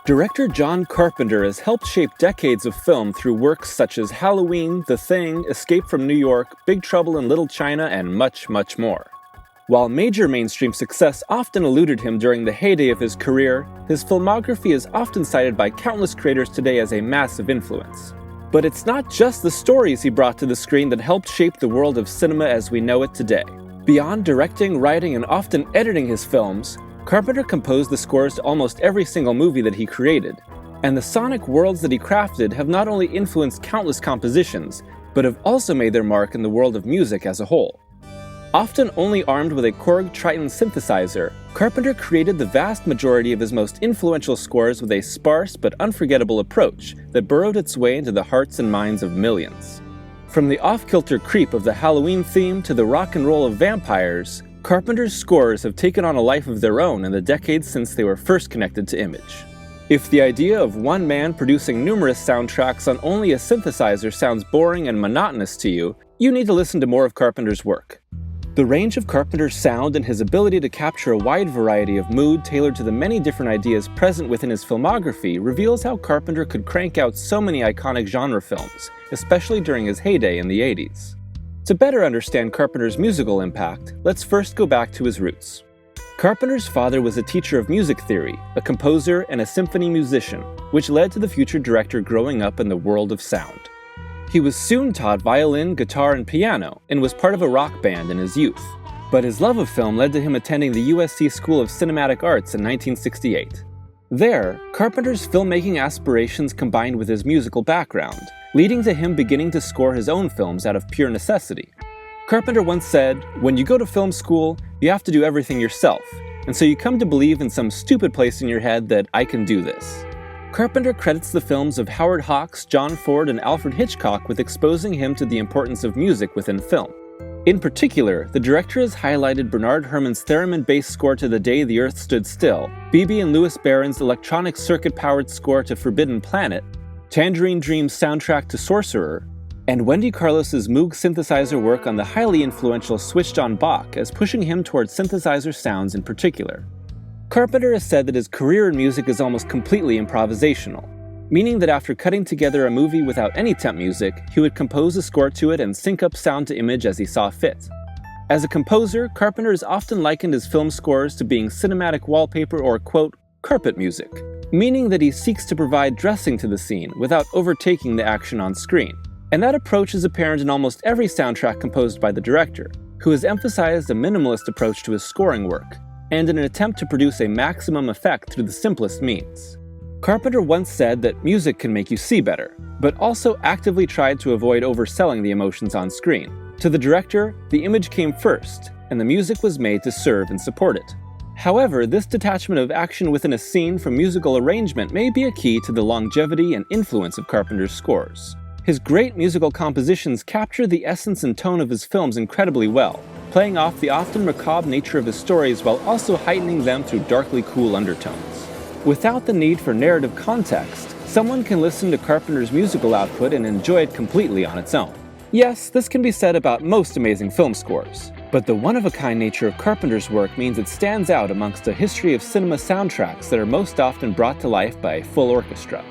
Director John Carpenter has helped shape decades of film through works such as Halloween, The Thing, Escape from New York, Big Trouble in Little China, and much, much more. While major mainstream success often eluded him during the heyday of his career, his filmography is often cited by countless creators today as a massive influence. But it's not just the stories he brought to the screen that helped shape the world of cinema as we know it today. Beyond directing, writing, and often editing his films, Carpenter composed the scores to almost every single movie that he created, and the sonic worlds that he crafted have not only influenced countless compositions, but have also made their mark in the world of music as a whole. Often only armed with a Korg Triton synthesizer, Carpenter created the vast majority of his most influential scores with a sparse but unforgettable approach that burrowed its way into the hearts and minds of millions. From the off-kilter creep of the Halloween theme to the rock and roll of vampires, Carpenter's scores have taken on a life of their own in the decades since they were first connected to image. If the idea of one man producing numerous soundtracks on only a synthesizer sounds boring and monotonous to you, you need to listen to more of Carpenter's work. The range of Carpenter's sound and his ability to capture a wide variety of mood tailored to the many different ideas present within his filmography reveals how Carpenter could crank out so many iconic genre films, especially during his heyday in the 80s. To better understand Carpenter's musical impact, let's first go back to his roots. Carpenter's father was a teacher of music theory, a composer, and a symphony musician, which led to the future director growing up in the world of sound. He was soon taught violin, guitar, and piano, and was part of a rock band in his youth. But his love of film led to him attending the USC School of Cinematic Arts in 1968. There, Carpenter's filmmaking aspirations combined with his musical background, leading to him beginning to score his own films out of pure necessity. Carpenter once said, "When you go to film school, you have to do everything yourself, and so you come to believe in some stupid place in your head that I can do this." Carpenter credits the films of Howard Hawks, John Ford, and Alfred Hitchcock with exposing him to the importance of music within film. In particular, the director has highlighted Bernard Herrmann's theremin-based score to The Day the Earth Stood Still, Beebe and Louis Barron's electronic circuit-powered score to Forbidden Planet, Tangerine Dream's soundtrack to Sorcerer, and Wendy Carlos's Moog synthesizer work on the highly influential Switched on Bach as pushing him towards synthesizer sounds in particular. Carpenter has said that his career in music is almost completely improvisational, meaning that after cutting together a movie without any temp music, he would compose a score to it and sync up sound to image as he saw fit. As a composer, Carpenter has often likened his film scores to being cinematic wallpaper or, quote, carpet music, meaning that he seeks to provide dressing to the scene without overtaking the action on screen. And that approach is apparent in almost every soundtrack composed by the director, who has emphasized a minimalist approach to his scoring work, and in an attempt to produce a maximum effect through the simplest means. Carpenter once said that music can make you see better, but also actively tried to avoid overselling the emotions on screen. To the director, the image came first, and the music was made to serve and support it. However, this detachment of action within a scene from musical arrangement may be a key to the longevity and influence of Carpenter's scores. His great musical compositions capture the essence and tone of his films incredibly well, playing off the often macabre nature of his stories while also heightening them through darkly cool undertones. Without the need for narrative context, someone can listen to Carpenter's musical output and enjoy it completely on its own. Yes, this can be said about most amazing film scores, but the one-of-a-kind nature of Carpenter's work means it stands out amongst a history of cinema soundtracks that are most often brought to life by a full orchestra.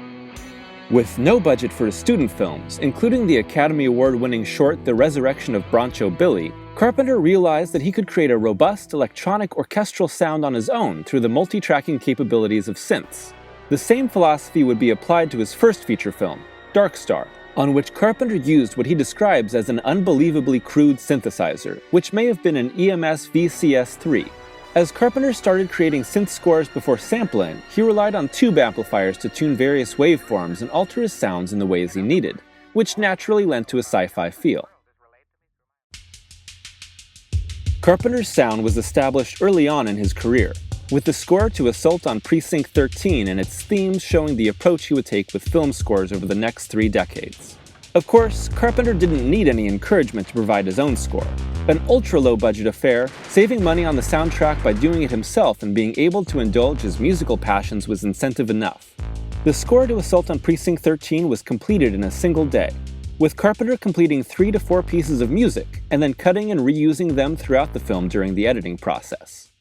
With no budget for his student films, including the Academy Award-winning short The Resurrection of Broncho Billy, Carpenter realized that he could create a robust electronic orchestral sound on his own through the multi-tracking capabilities of synths. The same philosophy would be applied to his first feature film, Dark Star, on which Carpenter used what he describes as an unbelievably crude synthesizer, which may have been an EMS VCS-3. As Carpenter started creating synth scores before sampling, he relied on tube amplifiers to tune various waveforms and alter his sounds in the ways he needed, which naturally lent to a sci-fi feel. Carpenter's sound was established early on in his career, with the score to Assault on Precinct 13 and its themes showing the approach he would take with film scores over the next 3 decades. Of course, Carpenter didn't need any encouragement to provide his own score. An ultra-low-budget affair, saving money on the soundtrack by doing it himself and being able to indulge his musical passions was incentive enough. The score to Assault on Precinct 13 was completed in a single day, with Carpenter completing 3 to 4 pieces of music and then cutting and reusing them throughout the film during the editing process.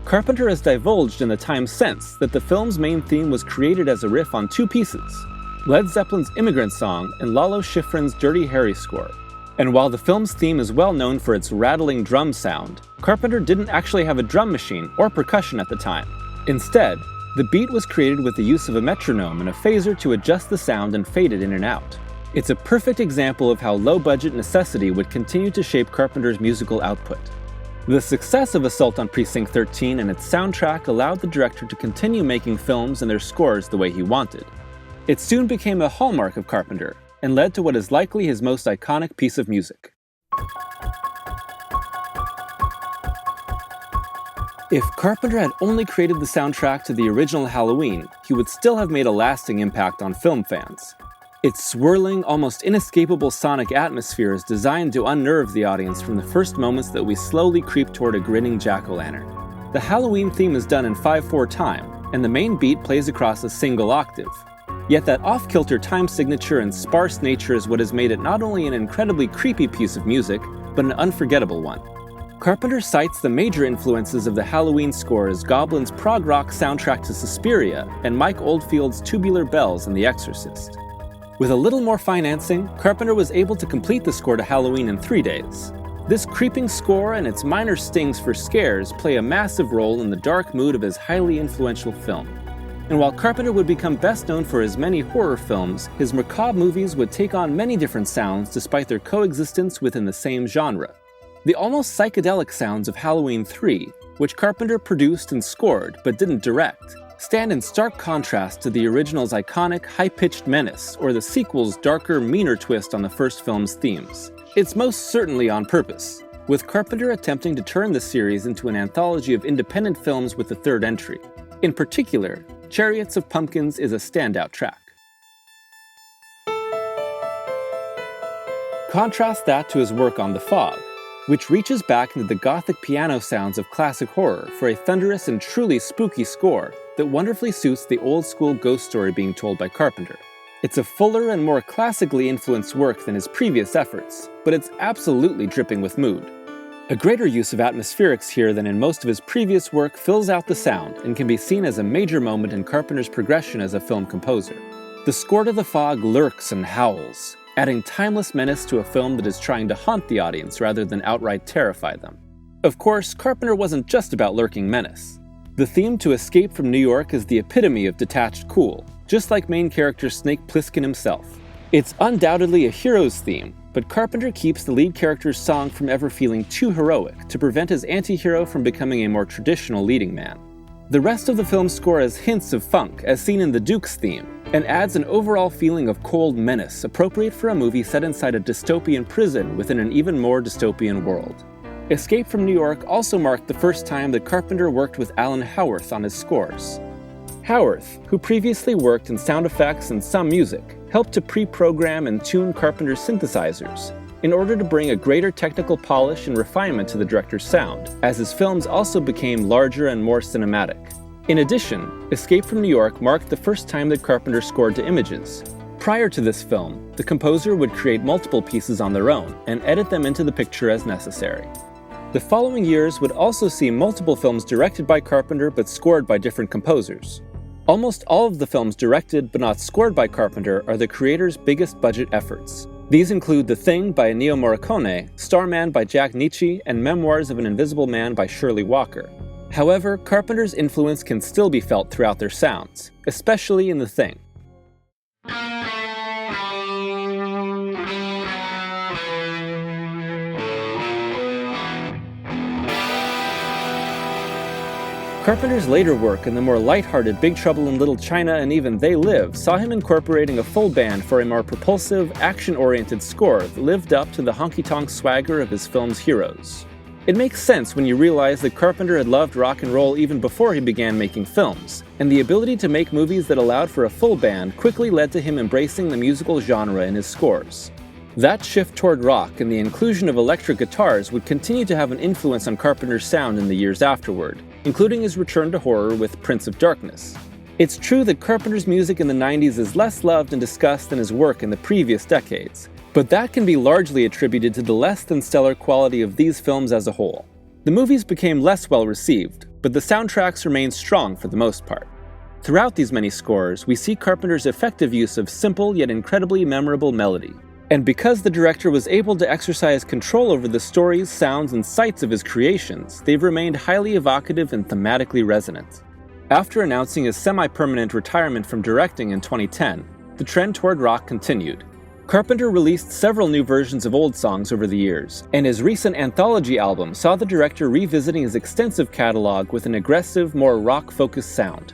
Carpenter has divulged in the time since that the film's main theme was created as a riff on two pieces, Led Zeppelin's Immigrant Song and Lalo Schifrin's Dirty Harry score. And while the film's theme is well known for its rattling drum sound, Carpenter didn't actually have a drum machine or percussion at the time. Instead, the beat was created with the use of a metronome and a phaser to adjust the sound and fade it in and out. It's a perfect example of how low-budget necessity would continue to shape Carpenter's musical output. The success of Assault on Precinct 13 and its soundtrack allowed the director to continue making films and their scores the way he wanted. It soon became a hallmark of Carpenter, and led to what is likely his most iconic piece of music. If Carpenter had only created the soundtrack to the original Halloween, he would still have made a lasting impact on film fans. Its swirling, almost inescapable sonic atmosphere is designed to unnerve the audience from the first moments that we slowly creep toward a grinning jack-o'-lantern. The Halloween theme is done in 5/4 time, and the main beat plays across a single octave. Yet that off-kilter time signature and sparse nature is what has made it not only an incredibly creepy piece of music, but an unforgettable one. Carpenter cites the major influences of the Halloween score as Goblin's prog rock soundtrack to Suspiria and Mike Oldfield's Tubular Bells in The Exorcist. With a little more financing, Carpenter was able to complete the score to Halloween in 3 days. This creeping score and its minor stings for scares play a massive role in the dark mood of his highly influential film. And while Carpenter would become best known for his many horror films, his macabre movies would take on many different sounds despite their coexistence within the same genre. The almost psychedelic sounds of Halloween 3, which Carpenter produced and scored but didn't direct, stand in stark contrast to the original's iconic, high-pitched menace or the sequel's darker, meaner twist on the first film's themes. It's most certainly on purpose, with Carpenter attempting to turn the series into an anthology of independent films with the third entry. In particular, Chariots of Pumpkins is a standout track. Contrast that to his work on The Fog, which reaches back into the gothic piano sounds of classic horror for a thunderous and truly spooky score that wonderfully suits the old-school ghost story being told by Carpenter. It's a fuller and more classically influenced work than his previous efforts, but it's absolutely dripping with mood. A greater use of atmospherics here than in most of his previous work fills out the sound and can be seen as a major moment in Carpenter's progression as a film composer. The score to The Fog lurks and howls, adding timeless menace to a film that is trying to haunt the audience rather than outright terrify them. Of course, Carpenter wasn't just about lurking menace. The theme to Escape from New York is the epitome of detached cool, just like main character Snake Plissken himself. It's undoubtedly a hero's theme, but Carpenter keeps the lead character's song from ever feeling too heroic to prevent his anti-hero from becoming a more traditional leading man. The rest of the film's score has hints of funk, as seen in the Duke's theme, and adds an overall feeling of cold menace appropriate for a movie set inside a dystopian prison within an even more dystopian world. Escape from New York also marked the first time that Carpenter worked with Alan Howarth on his scores. Howarth, who previously worked in sound effects and some music, helped to pre-program and tune Carpenter's synthesizers in order to bring a greater technical polish and refinement to the director's sound, as his films also became larger and more cinematic. In addition, Escape from New York marked the first time that Carpenter scored to images. Prior to this film, the composer would create multiple pieces on their own and edit them into the picture as necessary. The following years would also see multiple films directed by Carpenter but scored by different composers. Almost all of the films directed but not scored by Carpenter are the creator's biggest budget efforts. These include The Thing by Ennio Morricone, Starman by Jack Nitzsche, and Memoirs of an Invisible Man by Shirley Walker. However, Carpenter's influence can still be felt throughout their sounds, especially in The Thing. Carpenter's later work in the more lighthearted Big Trouble in Little China and even They Live saw him incorporating a full band for a more propulsive, action-oriented score that lived up to the honky-tonk swagger of his film's heroes. It makes sense when you realize that Carpenter had loved rock and roll even before he began making films, and the ability to make movies that allowed for a full band quickly led to him embracing the musical genre in his scores. That shift toward rock and the inclusion of electric guitars would continue to have an influence on Carpenter's sound in the years afterward, including his return to horror with Prince of Darkness. It's true that Carpenter's music in the 90s is less loved and discussed than his work in the previous decades, but that can be largely attributed to the less than stellar quality of these films as a whole. The movies became less well received, but the soundtracks remain strong for the most part. Throughout these many scores, we see Carpenter's effective use of simple yet incredibly memorable melody. And because the director was able to exercise control over the stories, sounds, and sights of his creations, they've remained highly evocative and thematically resonant. After announcing his semi-permanent retirement from directing in 2010, the trend toward rock continued. Carpenter released several new versions of old songs over the years, and his recent anthology album saw the director revisiting his extensive catalog with an aggressive, more rock-focused sound.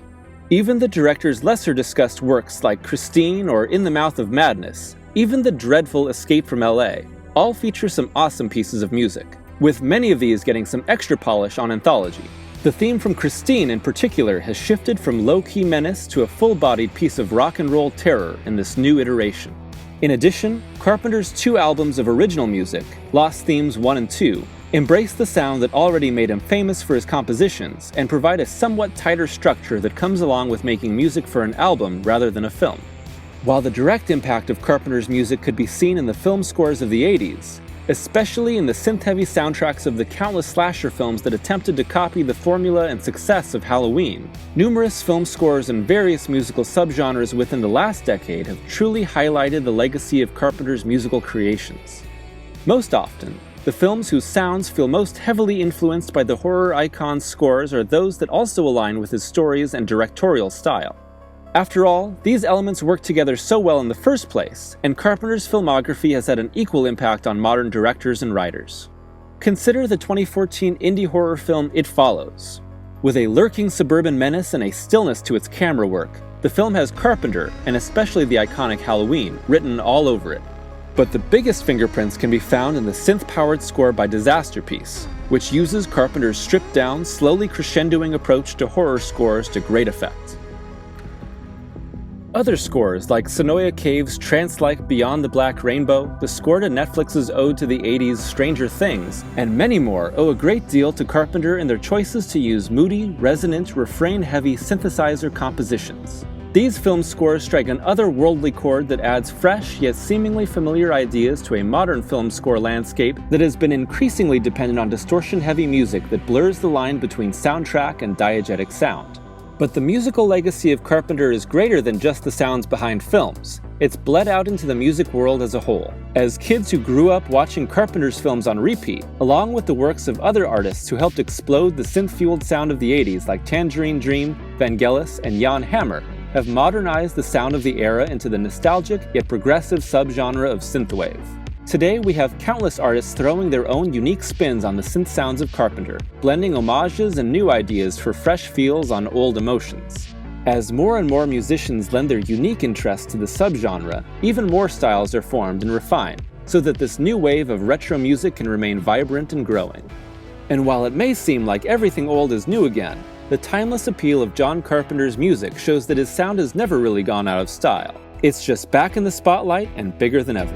Even the director's lesser-discussed works like Christine or In the Mouth of Madness, even the dreadful Escape from LA, all feature some awesome pieces of music, with many of these getting some extra polish on anthology. The theme from Christine in particular has shifted from low-key menace to a full-bodied piece of rock and roll terror in this new iteration. In addition, Carpenter's 2 albums of original music, Lost Themes 1 and 2, embrace the sound that already made him famous for his compositions and provide a somewhat tighter structure that comes along with making music for an album rather than a film. While the direct impact of Carpenter's music could be seen in the film scores of the 80s, especially in the synth-heavy soundtracks of the countless slasher films that attempted to copy the formula and success of Halloween, numerous film scores and various musical subgenres within the last decade have truly highlighted the legacy of Carpenter's musical creations. Most often, the films whose sounds feel most heavily influenced by the horror icon's scores are those that also align with his stories and directorial style. After all, these elements work together so well in the first place, and Carpenter's filmography has had an equal impact on modern directors and writers. Consider the 2014 indie horror film It Follows. With a lurking suburban menace and a stillness to its camera work, the film has Carpenter, and especially the iconic Halloween, written all over it. But the biggest fingerprints can be found in the synth-powered score by Disasterpeace, which uses Carpenter's stripped-down, slowly crescendoing approach to horror scores to great effect. Other scores, like Sonoya Cave's trance-like Beyond the Black Rainbow, the score to Netflix's ode to the 80s Stranger Things, and many more owe a great deal to Carpenter in their choices to use moody, resonant, refrain-heavy synthesizer compositions. These film scores strike an otherworldly chord that adds fresh yet seemingly familiar ideas to a modern film score landscape that has been increasingly dependent on distortion-heavy music that blurs the line between soundtrack and diegetic sound. But the musical legacy of Carpenter is greater than just the sounds behind films. It's bled out into the music world as a whole. As kids who grew up watching Carpenter's films on repeat, along with the works of other artists who helped explode the synth-fueled sound of the 80s like Tangerine Dream, Vangelis, and Jan Hammer, have modernized the sound of the era into the nostalgic yet progressive subgenre of synthwave. Today, we have countless artists throwing their own unique spins on the synth sounds of Carpenter, blending homages and new ideas for fresh feels on old emotions. As more and more musicians lend their unique interest to the subgenre, even more styles are formed and refined, so that this new wave of retro music can remain vibrant and growing. And while it may seem like everything old is new again, the timeless appeal of John Carpenter's music shows that his sound has never really gone out of style. It's just back in the spotlight and bigger than ever.